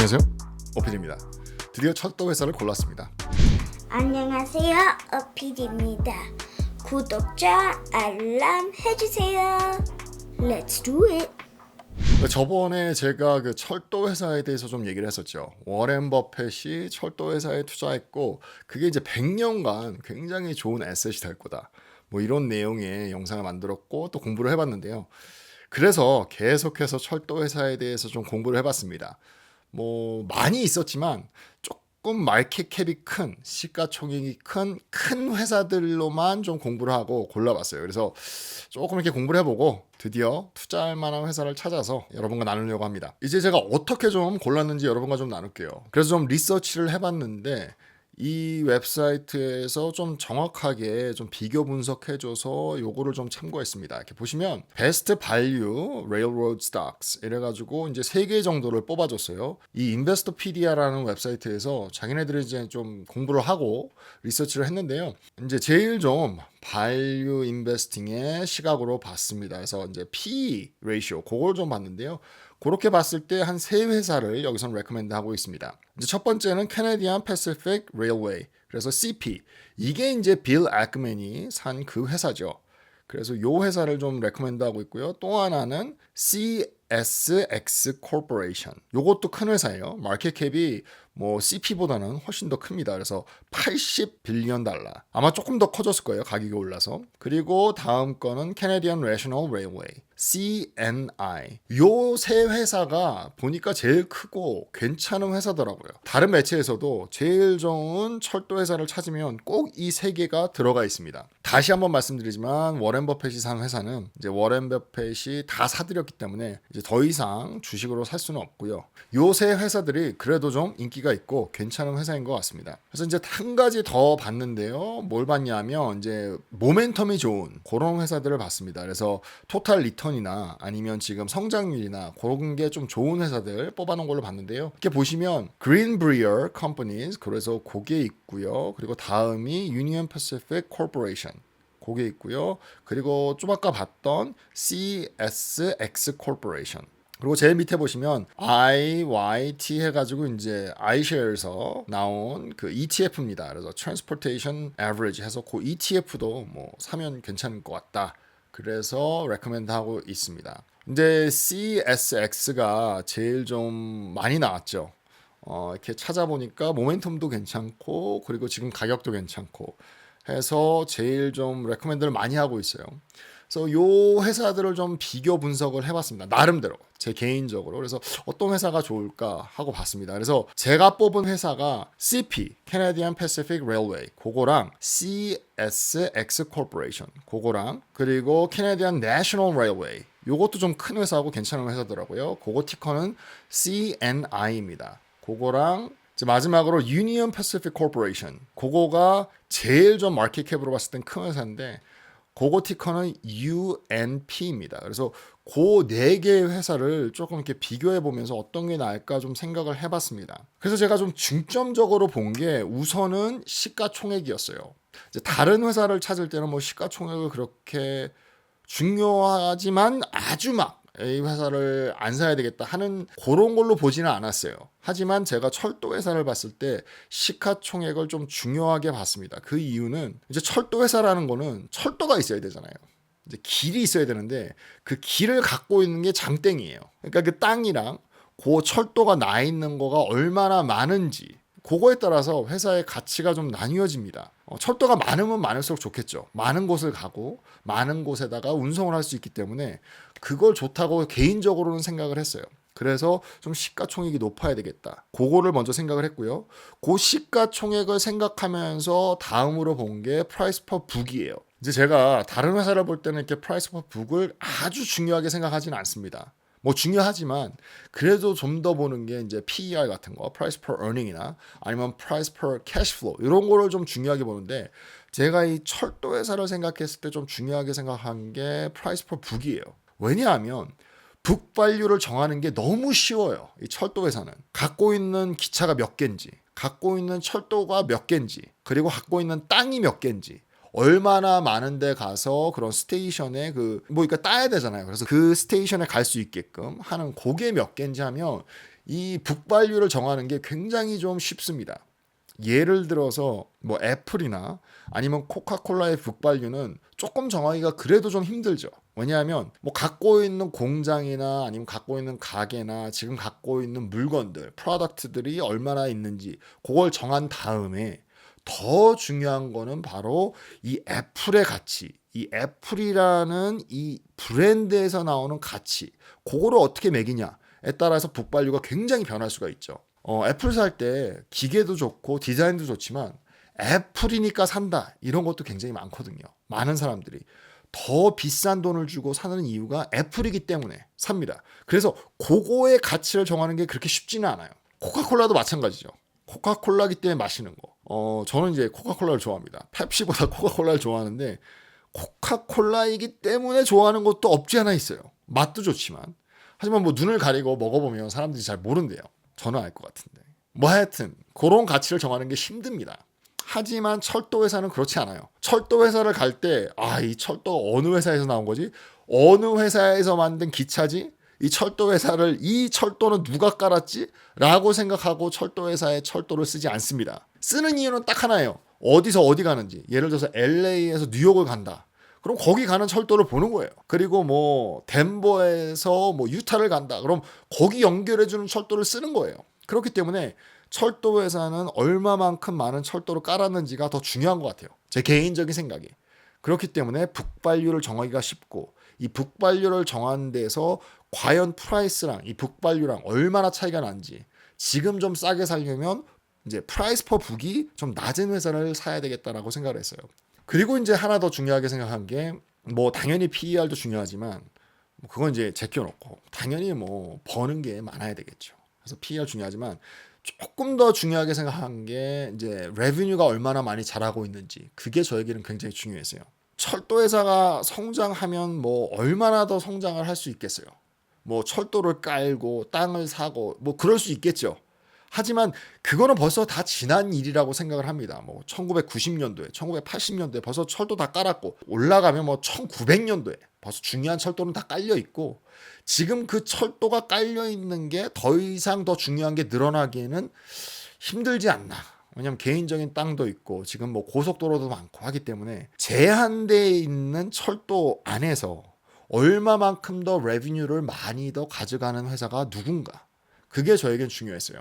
안녕하세요, 오피디입니다. 드디어 철도 회사를 골랐습니다. 안녕하세요, 어피디입니다. 구독자 알람 해주세요. Let's do it. 저번에 제가 그 철도 회사에 대해서 좀 얘기를 했었죠. 워렌 버핏이 철도 회사에 투자했고 그게 이제 100년간 굉장히 좋은 에셋이 될 거다. 뭐 이런 내용의 영상을 만들었고 또 공부를 해봤는데요. 그래서 계속해서 철도 회사에 대해서 좀 공부를 해봤습니다. 뭐 많이 있었지만 조금 마켓 캡이 큰, 시가총액이 큰 회사들로만 좀 공부를 하고 골라봤어요. 그래서 조금 이렇게 공부를 해보고 드디어 투자할 만한 회사를 찾아서 여러분과 나누려고 합니다. 이제 제가 어떻게 좀 골랐는지 여러분과 좀 나눌게요. 그래서 좀 리서치를 해봤는데 이 웹사이트에서 좀 정확하게 좀 비교 분석해줘서 요거를 좀 참고했습니다. 이렇게 보시면 베스트 발류 레일로드 스톡스 이래가지고 이제 3개 정도를 뽑아줬어요. 이 인베스터피디아라는 웹사이트에서 자기네들이 이제 좀 공부를 하고 리서치를 했는데요. 이제 제일 좀 발류 인베스팅의 시각으로 봤습니다. 그래서 이제 P 레이쇼 그걸 좀 봤는데요. 그렇게 봤을 때 한 3회사를 여기서는 레커멘드 하고 있습니다. 이제 첫 번째는 Canadian Pacific Railway. 그래서 CP. 이게 이제 빌 애크맨이 산 그 회사죠. 그래서 요 회사를 좀 레커멘드 하고 있고요. 또 하나는 CSX Corporation. 요것도 큰 회사예요. 마켓 캡이 뭐 CP보다는 훨씬 더 큽니다. 그래서 80빌리언 달러. 아마 조금 더 커졌을 거예요. 가격이 올라서. 그리고 다음 거는 Canadian National Railway. CNI. 요 세 회사가 보니까 제일 크고 괜찮은 회사더라고요. 다른 매체에서도 제일 좋은 철도 회사를 찾으면 꼭 이 세 개가 들어가 있습니다. 다시 한번 말씀드리지만 워렌 버핏이 산 회사는 이제 워렌 버핏이 다 사들였기 때문에 이제 더 이상 주식으로 살 수는 없고요. 요 세 회사들이 그래도 좀 인기가 있고 괜찮은 회사인 것 같습니다. 그래서 이제 한 가지 더 봤는데요. 뭘 봤냐면 이제 모멘텀이 좋은 그런 회사들을 봤습니다. 그래서 토탈 리턴이나 아니면 지금 성장률이나 그런 게 좀 좋은 회사들 뽑아놓은 걸로 봤는데요. 이렇게 보시면 Greenbrier Companies 그래서 그게 있고요. 그리고 다음이 Union Pacific Corporation 그게 있고요. 그리고 좀 아까 봤던 CSX Corporation. 그리고 제일 밑에 보시면 IYT 해가지고 이제 iShares에서 나온 그 ETF입니다. 그래서 Transportation Average 해서 그 ETF도 뭐 사면 괜찮을 것 같다. 그래서 레커멘드 하고 있습니다. 이제 CSX가 제일 좀 많이 나왔죠. 이렇게 찾아보니까 모멘텀도 괜찮고 그리고 지금 가격도 괜찮고 해서 제일 좀 레커멘드를 많이 하고 있어요. 그래서 요 회사들을 좀 비교 분석을 해봤습니다. 나름대로 제 개인적으로. 그래서 어떤 회사가 좋을까 하고 봤습니다. 그래서 제가 뽑은 회사가 CP, Canadian Pacific Railway, 그거랑 CSX Corporation, 그거랑 그리고 Canadian National Railway. 요것도 좀 큰 회사고 괜찮은 회사더라고요. 그거 티커는 CNI입니다. 그거랑 이제 마지막으로 Union Pacific Corporation. 그거가 제일 좀 마켓 캡으로 봤을 땐 큰 회사인데 그거 티커는 UNP입니다. 그래서 그 4개의 회사를 조금 이렇게 비교해 보면서 어떤 게 나을까 좀 생각을 해봤습니다. 그래서 제가 좀 중점적으로 본 게 우선은 시가총액이었어요. 이제 다른 회사를 찾을 때는 뭐 시가총액을 그렇게 중요하지만 아주 막 이 회사를 안 사야 되겠다 하는 그런 걸로 보지는 않았어요. 하지만 제가 철도 회사를 봤을 때 시가총액을 좀 중요하게 봤습니다. 그 이유는 이제 철도 회사라는 거는 철도가 있어야 되잖아요. 이제 길이 있어야 되는데 그 길을 갖고 있는 게 장땡이에요. 그러니까 그 땅이랑 그 철도가 나 있는 거가 얼마나 많은지 그거에 따라서 회사의 가치가 좀 나뉘어집니다. 철도가 많으면 많을수록 좋겠죠. 많은 곳을 가고 많은 곳에다가 운송을 할 수 있기 때문에 그걸 좋다고 개인적으로는 생각을 했어요. 그래서 좀 시가총액이 높아야 되겠다. 그거를 먼저 생각을 했고요. 그 시가총액을 생각하면서 다음으로 본 게 프라이스 퍼 북이에요. 이제 제가 다른 회사를 볼 때는 이렇게 프라이스 퍼 북을 아주 중요하게 생각하지는 않습니다. 뭐 중요하지만 그래도 좀 더 보는 게 이제 PER 같은 거, Price per Earning이나 아니면 Price per Cash Flow 이런 거를 좀 중요하게 보는데 제가 이 철도 회사를 생각했을 때 좀 중요하게 생각한 게 Price per Book이에요. 왜냐하면 북 밸류를 정하는 게 너무 쉬워요. 이 철도 회사는 갖고 있는 기차가 몇 개인지, 갖고 있는 철도가 몇 개인지, 그리고 갖고 있는 땅이 몇 개인지. 얼마나 많은 데 가서 그런 스테이션에 그러니까 따야 되잖아요. 그래서 그 스테이션에 갈 수 있게끔 하는 그게 몇 개인지 하면 이 북발류를 정하는 게 굉장히 좀 쉽습니다. 예를 들어서 뭐 애플이나 아니면 코카콜라의 북발류는 조금 정하기가 그래도 좀 힘들죠. 왜냐하면 뭐 갖고 있는 공장이나 아니면 갖고 있는 가게나 지금 갖고 있는 물건들, 프로덕트들이 얼마나 있는지 그걸 정한 다음에 더 중요한 거는 바로 이 애플의 가치, 이 애플이라는 이 브랜드에서 나오는 가치, 그거를 어떻게 매기냐에 따라서 북발류가 굉장히 변할 수가 있죠. 애플 살 때 기계도 좋고 디자인도 좋지만 애플이니까 산다 이런 것도 굉장히 많거든요. 많은 사람들이 더 비싼 돈을 주고 사는 이유가 애플이기 때문에 삽니다. 그래서 그거의 가치를 정하는 게 그렇게 쉽지는 않아요. 코카콜라도 마찬가지죠. 코카콜라기 때문에 마시는 거. 저는 이제 코카콜라를 좋아합니다. 펩시보다 코카콜라를 좋아하는데 코카콜라이기 때문에 좋아하는 것도 없지 않아 있어요. 맛도 좋지만. 하지만 뭐 눈을 가리고 먹어보면 사람들이 잘 모른대요. 저는 알 것 같은데. 뭐 하여튼 그런 가치를 정하는 게 힘듭니다. 하지만 철도 회사는 그렇지 않아요. 철도 회사를 갈 때 이 철도 어느 회사에서 나온 거지? 어느 회사에서 만든 기차지? 이 철도 회사를 이 철도는 누가 깔았지? 라고 생각하고 철도 회사에 철도를 쓰지 않습니다. 쓰는 이유는 딱 하나예요. 어디서 어디 가는지. 예를 들어서 LA에서 뉴욕을 간다. 그럼 거기 가는 철도를 보는 거예요. 그리고 뭐 덴버에서 뭐 유타를 간다. 그럼 거기 연결해주는 철도를 쓰는 거예요. 그렇기 때문에 철도 회사는 얼마만큼 많은 철도를 깔았는지가 더 중요한 것 같아요. 제 개인적인 생각이. 그렇기 때문에 북발류를 정하기가 쉽고 이 북발류를 정하는 데서 과연 프라이스랑 이 북발류랑 얼마나 차이가 난지 지금 좀 싸게 살려면 이제 프라이스 퍼 북이 좀 낮은 회사를 사야 되겠다라고 생각을 했어요. 그리고 이제 하나 더 중요하게 생각한 게 뭐 당연히 PER도 중요하지만 뭐 그건 이제 제껴놓고 당연히 뭐 버는 게 많아야 되겠죠. 그래서 PER 중요하지만 조금 더 중요하게 생각한 게 이제 레비뉴가 얼마나 많이 자라고 있는지 그게 저에게는 굉장히 중요했어요. 철도 회사가 성장하면 뭐 얼마나 더 성장을 할 수 있겠어요. 뭐 철도를 깔고 땅을 사고 뭐 그럴 수 있겠죠. 하지만 그거는 벌써 다 지난 일이라고 생각을 합니다. 뭐 1990년도에, 1980년도에 벌써 철도 다 깔았고 올라가면 뭐 1900년도에 벌써 중요한 철도는 다 깔려 있고 지금 그 철도가 깔려 있는 게 더 이상 더 중요한 게 늘어나기에는 힘들지 않나. 왜냐면 개인적인 땅도 있고 지금 뭐 고속도로도 많고 하기 때문에 제한되어 있는 철도 안에서 얼마만큼 더 레비뉴를 많이 더 가져가는 회사가 누군가. 그게 저에겐 중요했어요.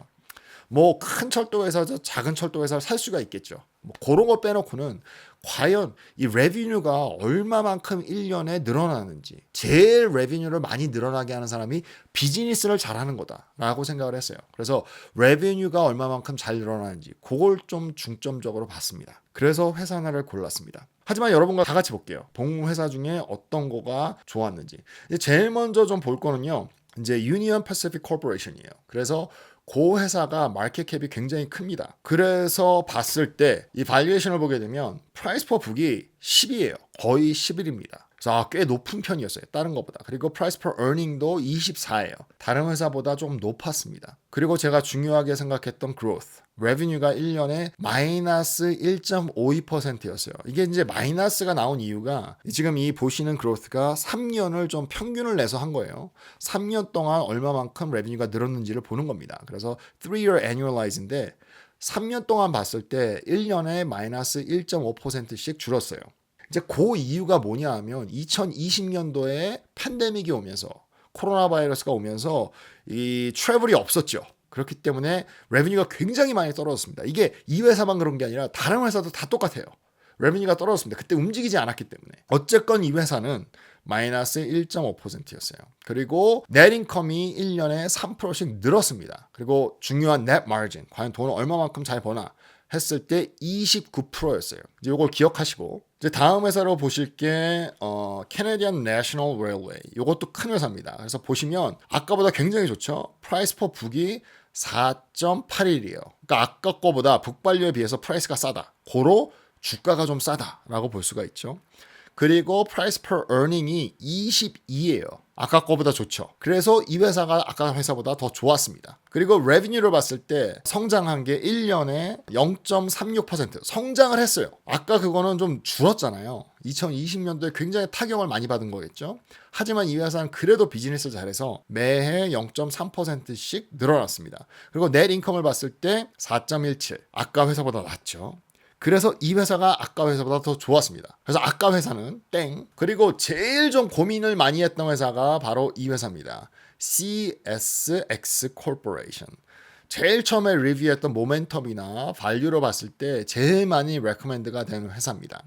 뭐 큰 철도 회사죠, 작은 철도 회사를 살 수가 있겠죠. 뭐 그런 거 빼놓고는 과연 이 레비뉴가 얼마만큼 1년에 늘어나는지 제일 레비뉴를 많이 늘어나게 하는 사람이 비즈니스를 잘하는 거다라고 생각을 했어요. 그래서 레비뉴가 얼마만큼 잘 늘어나는지 그걸 좀 중점적으로 봤습니다. 그래서 회사 하나를 골랐습니다. 하지만 여러분과 다 같이 볼게요. 동회사 중에 어떤 거가 좋았는지. 제일 먼저 좀 볼 거는요. 이제 유니언 패시픽 코퍼레이션이에요. 그래서 그 회사가 마켓 캡이 굉장히 큽니다. 그래서 봤을 때 이 발리에이션을 보게 되면 프라이스 퍼 북이 10이에요. 거의 11입니다. 그래서 꽤 높은 편이었어요. 다른 것보다. 그리고 프라이스 퍼 어닝도 24예요. 다른 회사보다 좀 높았습니다. 그리고 제가 중요하게 생각했던 growth. 레비뉴가 1년에 마이너스 1.52%였어요. 이게 이제 마이너스가 나온 이유가 지금 이 보시는 growth가 3년을 좀 평균을 내서 한 거예요. 3년 동안 얼마만큼 레비뉴가 늘었는지를 보는 겁니다. 그래서 3-year annualize인데 3년 동안 봤을 때 1년에 마이너스 1.5%씩 줄었어요. 이제 그 이유가 뭐냐 하면 2020년도에 팬데믹이 오면서 코로나 바이러스가 오면서 이 트래블이 없었죠. 그렇기 때문에 레비뉴가 굉장히 많이 떨어졌습니다. 이게 이 회사만 그런 게 아니라 다른 회사도 다 똑같아요. 레비뉴가 떨어졌습니다. 그때 움직이지 않았기 때문에. 어쨌건 이 회사는 마이너스 1.5%였어요. 그리고 net income이 1년에 3%씩 늘었습니다. 그리고 중요한 net margin, 과연 돈을 얼마만큼 잘 버나 했을 때 29%였어요. 이제 이걸 기억하시고 이제 다음 회사로 보실 게 Canadian National Railway. 이것도 큰 회사입니다. 그래서 보시면 아까보다 굉장히 좋죠. 프라이스 퍼 북이 4.81이에요. 그러니까 아까 거보다 북발류에 비해서 프라이스가 싸다. 고로 주가가 좀 싸다라고 볼 수가 있죠. 그리고 price per earning이 22예요. 아까 거보다 좋죠. 그래서 이 회사가 아까 회사보다 더 좋았습니다. 그리고 revenue를 봤을 때 성장한 게 1년에 0.36% 성장을 했어요. 아까 그거는 좀 줄었잖아요. 2020년도에 굉장히 타격을 많이 받은 거겠죠. 하지만 이 회사는 그래도 비즈니스를 잘해서 매해 0.3%씩 늘어났습니다. 그리고 net income을 봤을 때 4.17 아까 회사보다 낫죠. 그래서 이 회사가 아까 회사보다 더 좋았습니다. 그래서 아까 회사는 땡. 그리고 제일 좀 고민을 많이 했던 회사가 바로 이 회사입니다. CSX Corporation. 제일 처음에 리뷰했던 모멘텀이나 밸류로 봤을 때 제일 많이 레코멘드가 되는 회사입니다.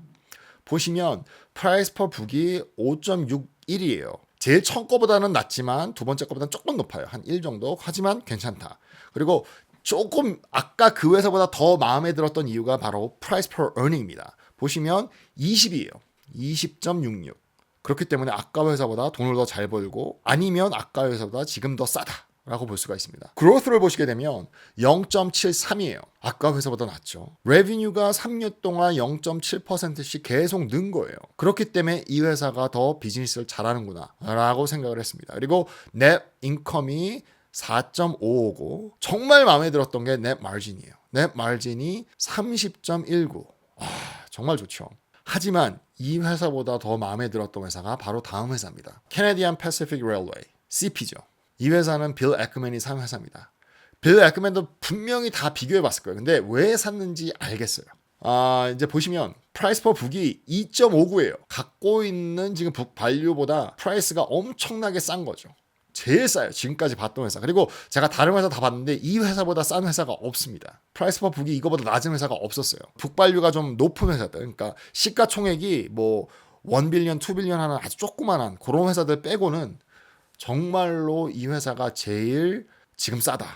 보시면 프라이스 퍼 북이 5.61이에요. 제일 첫 거보다는 낮지만 두 번째 거보다는 조금 높아요. 한 1 정도. 하지만 괜찮다. 그리고 조금 아까 그 회사보다 더 마음에 들었던 이유가 바로 price per earning입니다. 보시면 20이에요. 20.66. 그렇기 때문에 아까 회사보다 돈을 더 잘 벌고 아니면 아까 회사보다 지금 더 싸다. 라고 볼 수가 있습니다. 그로스를 보시게 되면 0.73이에요. 아까 회사보다 낫죠. 레비뉴가 3년 동안 0.7%씩 계속 는 거예요. 그렇기 때문에 이 회사가 더 비즈니스를 잘하는구나 라고 생각을 했습니다. 그리고 넷 인컴이 4.55고 정말 마음에 들었던 게 넷 마진이에요. 넷 마진이 30.19. 정말 좋죠. 하지만 이 회사보다 더 마음에 들었던 회사가 바로 다음 회사입니다. Canadian Pacific Railway, CP죠. 이 회사는 빌 애크맨이 산 회사입니다. 빌 애크맨도 분명히 다 비교해 봤을 거예요. 근데 왜 샀는지 알겠어요. 이제 보시면 프라이스 퍼 북이 2.59예요. 갖고 있는 지금 북 발류보다 프라이스가 엄청나게 싼 거죠. 제일 싸요. 지금까지 봤던 회사. 그리고 제가 다른 회사 다 봤는데 이 회사보다 싼 회사가 없습니다. 프라이스 퍼 북이 이거보다 낮은 회사가 없었어요. 북발류가 좀 높은 회사들. 그러니까 시가총액이 뭐 1빌리언, 2빌리언 하는 아주 조그만한 그런 회사들 빼고는 정말로 이 회사가 제일 지금 싸다.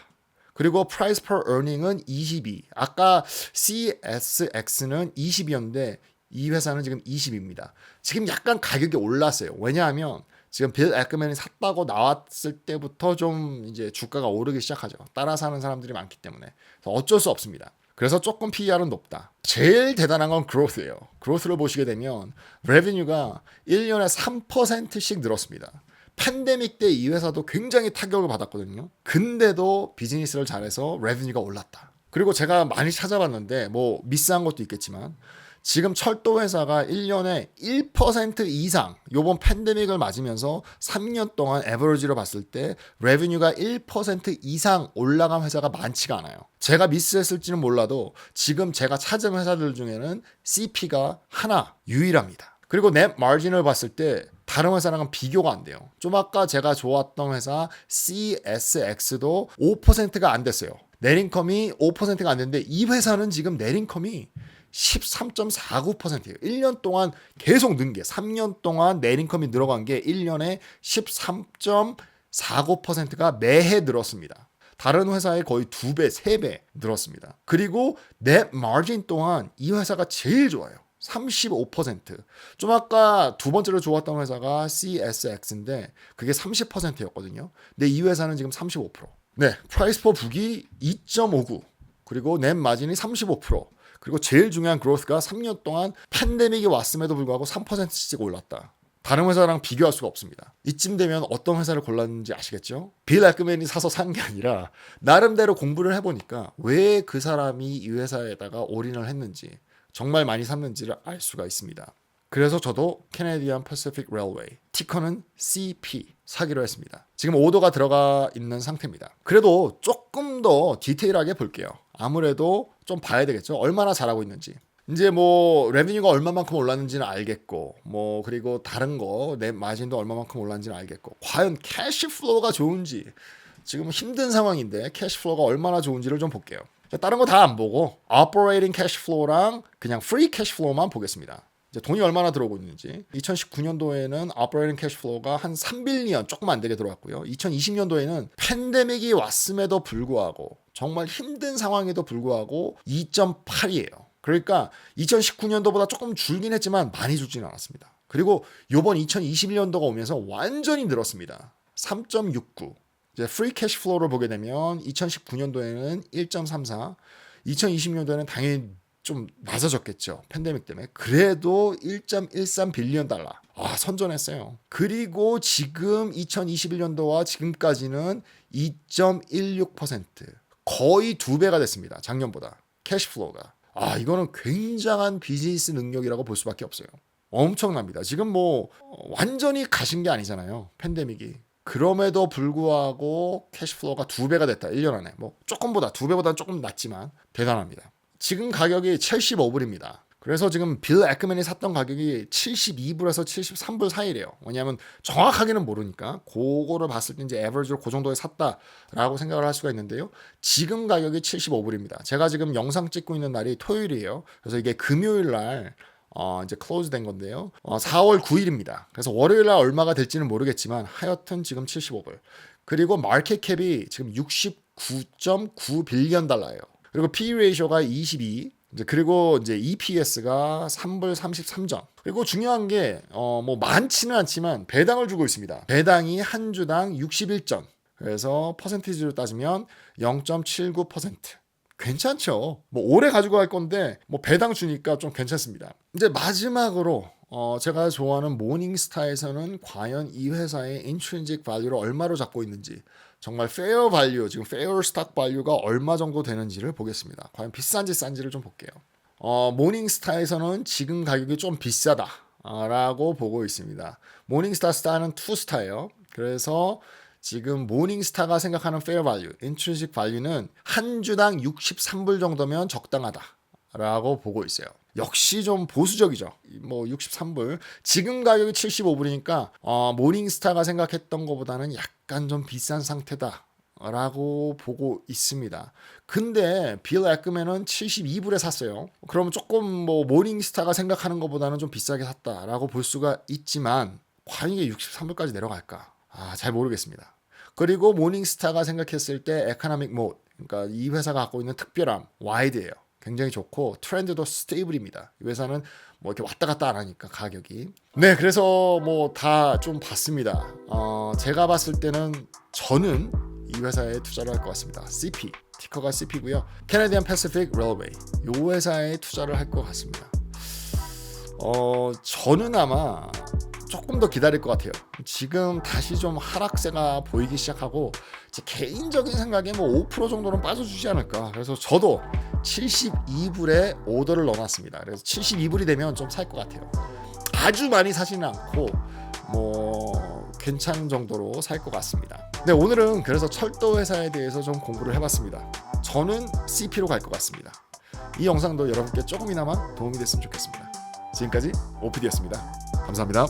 그리고 price per earning은 22. 아까 CSX는 20이었는데 이 회사는 지금 20입니다. 지금 약간 가격이 올랐어요. 왜냐하면 지금 빌 애크맨이 샀다고 나왔을 때부터 좀 이제 주가가 오르기 시작하죠. 따라 사는 사람들이 많기 때문에. 그래서 어쩔 수 없습니다. 그래서 조금 PER은 높다. 제일 대단한 건 growth예요. growth를 보시게 되면 revenue가 1년에 3%씩 늘었습니다. 팬데믹 때 이 회사도 굉장히 타격을 받았거든요. 근데도 비즈니스를 잘해서 revenue가 올랐다. 그리고 제가 많이 찾아봤는데 뭐 미스한 것도 있겠지만 지금 철도 회사가 1년에 1% 이상 요번 팬데믹을 맞으면서 3년 동안 에버리지로 봤을 때 revenue가 1% 이상 올라간 회사가 많지가 않아요. 제가 미스했을지는 몰라도 지금 제가 찾은 회사들 중에는 CP가 하나 유일합니다. 그리고 넷 마진을 봤을 때 다른 회사랑은 비교가 안 돼요. 좀 아까 제가 좋았던 회사 CSX도 5%가 안 됐어요. 넷인컴이 5%가 안 됐는데 이 회사는 지금 넷인컴이 13.49%예요. 1년 동안 계속 는 게 3년 동안 넷인컴이 늘어간 게 1년에 13.49%가 매해 늘었습니다. 다른 회사의 거의 2배, 3배 늘었습니다. 그리고 넷 마진 또한 이 회사가 제일 좋아요. 35%. 좀 아까 두 번째로 좋았던 회사가 CSX인데 그게 30%였거든요. 근데 이 회사는 지금 35%. 네, 프라이스 퍼 북이 2.59. 그리고 넷 마진이 35%. 그리고 제일 중요한 그로스가 3년 동안 팬데믹이 왔음에도 불구하고 3%씩 올랐다. 다른 회사랑 비교할 수가 없습니다. 이쯤 되면 어떤 회사를 골랐는지 아시겠죠? 빌 애크맨이 사서 산 게 아니라 나름대로 공부를 해보니까 왜 그 사람이 이 회사에다가 올인을 했는지 정말 많이 샀는지를 알 수가 있습니다. 그래서 저도 Canadian Pacific Railway, 티커는 CP 사기로 했습니다. 지금 오더가 들어가 있는 상태입니다. 그래도 조금 더 디테일하게 볼게요. 아무래도 좀 봐야 되겠죠. 얼마나 잘하고 있는지. 이제 뭐 레비뉴가 얼마만큼 올랐는지는 알겠고 뭐 그리고 다른 거 내 마진도 얼마만큼 올랐는지는 알겠고 과연 캐시 플로우가 좋은지 지금 힘든 상황인데 캐시 플로우가 얼마나 좋은지를 좀 볼게요. 다른 거 다 안 보고 operating cash flow랑 그냥 free cash flow만 보겠습니다. 이제 돈이 얼마나 들어오고 있는지. 2019년도에는 operating cash flow가 한 3빌리언 조금 안 되게 들어왔고요. 2020년도에는 팬데믹이 왔음에도 불구하고 정말 힘든 상황에도 불구하고 2.8이에요. 그러니까 2019년도보다 조금 줄긴 했지만 많이 줄지는 않았습니다. 그리고 요번 2021년도가 오면서 완전히 늘었습니다. 3.69. 이제 free cash flow를 보게 되면 2019년도에는 1.34, 2020년도에는 당연히 좀 낮아졌겠죠. 팬데믹 때문에. 그래도 1.13 빌리언 달러. 선전했어요. 그리고 지금 2021년도와 지금까지는 2.16%. 거의 2배가 됐습니다. 작년보다. 캐시플로우가. 이거는 굉장한 비즈니스 능력이라고 볼 수밖에 없어요. 엄청납니다. 지금 뭐 완전히 가신 게 아니잖아요. 팬데믹이. 그럼에도 불구하고 캐시플로우가 2배가 됐다. 1년 안에. 뭐 조금보다 2배보다는 조금 낮지만 대단합니다. 지금 가격이 75불입니다. 그래서 지금 빌 애크맨이 샀던 가격이 72불에서 73불 사이래요. 왜냐하면 정확하게는 모르니까 그거를 봤을 때 이제 에버리지로 그 정도에 샀다라고 생각을 할 수가 있는데요. 지금 가격이 75불입니다. 제가 지금 영상 찍고 있는 날이 토요일이에요. 그래서 이게 금요일 날 이제 클로즈 된 건데요. 4월 9일입니다. 그래서 월요일 날 얼마가 될지는 모르겠지만 하여튼 지금 75불. 그리고 마켓 캡이 지금 69.9 빌리언 달러예요. 그리고 P/E 레이쇼가 22. 그리고 이제 EPS가 3불 33전. 그리고 중요한 게 뭐 많지는 않지만 배당을 주고 있습니다. 배당이 한 주당 61전. 그래서 퍼센티지로 따지면 0.79%. 괜찮죠. 뭐 오래 가지고 갈 건데 뭐 배당 주니까 좀 괜찮습니다. 이제 마지막으로 제가 좋아하는 모닝스타에서는 과연 이 회사의 intrinsic value를 얼마로 잡고 있는지, 정말 fair value, 지금 fair stock value가 얼마 정도 되는지를 보겠습니다. 과연 비싼지 싼지를 좀 볼게요. 모닝스타에서는 지금 가격이 좀 비싸다라고 보고 있습니다. 모닝스타 스타는 2스타예요. 그래서 지금 모닝스타가 생각하는 fair value, intrinsic value는 한 주당 63불 정도면 적당하다라고 보고 있어요. 역시 좀 보수적이죠. 뭐 63불. 지금 가격이 75불이니까 모닝스타가 생각했던 것보다는 약간 좀 비싼 상태다라고 보고 있습니다. 근데 빌 애크맨은 72불에 샀어요. 그러면 조금 뭐 모닝스타가 생각하는 것보다는 좀 비싸게 샀다라고 볼 수가 있지만 과연 이게 63불까지 내려갈까? 잘 모르겠습니다. 그리고 모닝스타가 생각했을 때 에코노믹 모드, 그러니까 이 회사가 갖고 있는 특별함, 와이드예요. 굉장히 좋고 트렌드도 스테이블입니다. 이 회사는 뭐 이렇게 왔다 갔다 안 하니까 가격이. 네, 그래서 뭐 다 좀 봤습니다. 제가 봤을 때는 저는 이 회사에 투자를 할 것 같습니다. CP, 티커가 CP고요. Canadian Pacific Railway, 이 회사에 투자를 할 것 같습니다. 저는 아마 조금 더 기다릴 것 같아요. 지금 다시 좀 하락세가 보이기 시작하고 제 개인적인 생각에 뭐 5% 정도는 빠져주지 않을까. 그래서 저도 72불에 오더를 넣어놨습니다. 그래서 72불이 되면 좀 살 것 같아요. 아주 많이 사지는 않고 뭐 괜찮은 정도로 살 것 같습니다. 네, 오늘은 그래서 철도 회사에 대해서 좀 공부를 해봤습니다. 저는 CP로 갈 것 같습니다. 이 영상도 여러분께 조금이나마 도움이 됐으면 좋겠습니다. 지금까지 OPD였습니다. 감사합니다.